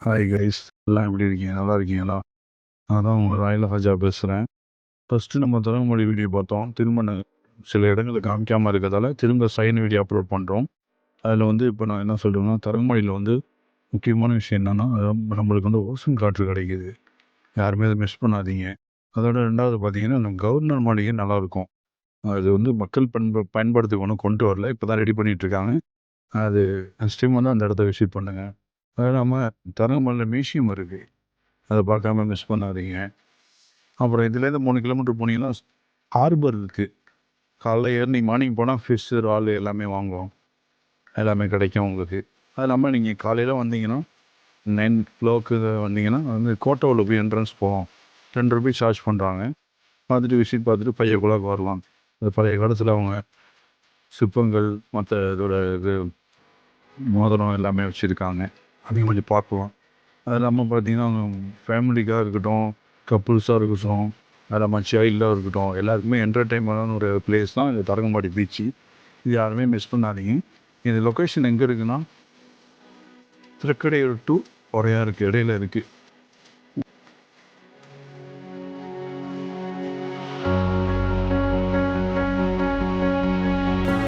Hi guys, எல்லாம் எப்படி இருக்கீங்க? நல்லா இருக்கீங்களா? நான் தான் உங்கள் ராயல் ஹஜா பேசுகிறேன். ஃபஸ்ட்டு நம்ம தரமொழி வீடியோ பார்த்தோம். திரும்ப சில இடங்களை காமிக்காமல் இருக்கிறதால திரும்ப சைன் வீடியோ அப்லோட் பண்ணுறோம். அதில் வந்து இப்போ நான் என்ன சொல்கிறேன்னா, தரமொழியில் வந்து முக்கியமான விஷயம் என்னென்னா, நம்மளுக்கு வந்து ஓசோன் காற்று கிடைக்குது. யாருமே அதை மிஸ் பண்ணாதீங்க. அதோட ரெண்டாவது பார்த்தீங்கன்னா, நம்ம கவர்னர் மாளிகை நல்லாயிருக்கும். அது வந்து மக்கள் பயன்பாட்டுக்கு ஒன்றும் கொண்டு வரல. இப்போ தான் ரெடி பண்ணிகிட்ருக்காங்க. அது நெக்ஸ்ட் டைம் வந்து அந்த இடத்த விசிட் பண்ணுங்கள். அது இல்லாமல் தரமணியில் மியூசியம் இருக்குது. அதை பார்க்காம மிஸ் பண்ணாதீங்க. அப்புறம் இதுலேருந்து 3 கிலோமீட்டர் போனீங்கன்னா ஹார்பர் இருக்குது. காலைல ஏர்லி மார்னிங் போனால் ஃபிஷ்ஷு, இறாலு எல்லாமே வாங்குவோம். எல்லாமே கிடைக்கும் உங்களுக்கு. அது இல்லாமல் நீங்கள் காலையில் வந்தீங்கன்னா 9 வந்தீங்கன்னா வந்து கோட்டோவில் போய் என்ட்ரன்ஸ் போவோம். ₹2 சார்ஜ் பண்ணுறாங்க. பார்த்துட்டு விசிட் பார்த்துட்டு 5 வரலாம். அது பழைய காலத்தில் அவங்க சிற்பங்கள் மற்ற இதோட இது மோதிரம் எல்லாமே வச்சுருக்காங்க. அதையும் கொஞ்சம் பார்க்கலாம். அது இல்லாமல் பார்த்தீங்கன்னா ஃபேமிலிக்காக இருக்கட்டும், கப்புள்ஸாக இருக்கட்டும், அது இல்லாமல் சைல்டாக இருக்கட்டும், எல்லாருக்குமே என்டர்டெயின்மெண்டான ஒரு பிளேஸ் தான் இந்த தரங்கம்பாடி பீச்சு. இது யாருமே மிஸ் பண்ணாதீங்க. இது லொக்கேஷன் எங்கே இருக்குன்னா, திருக்கடையூர் டு உறையாருக்கு இடையில இருக்குது.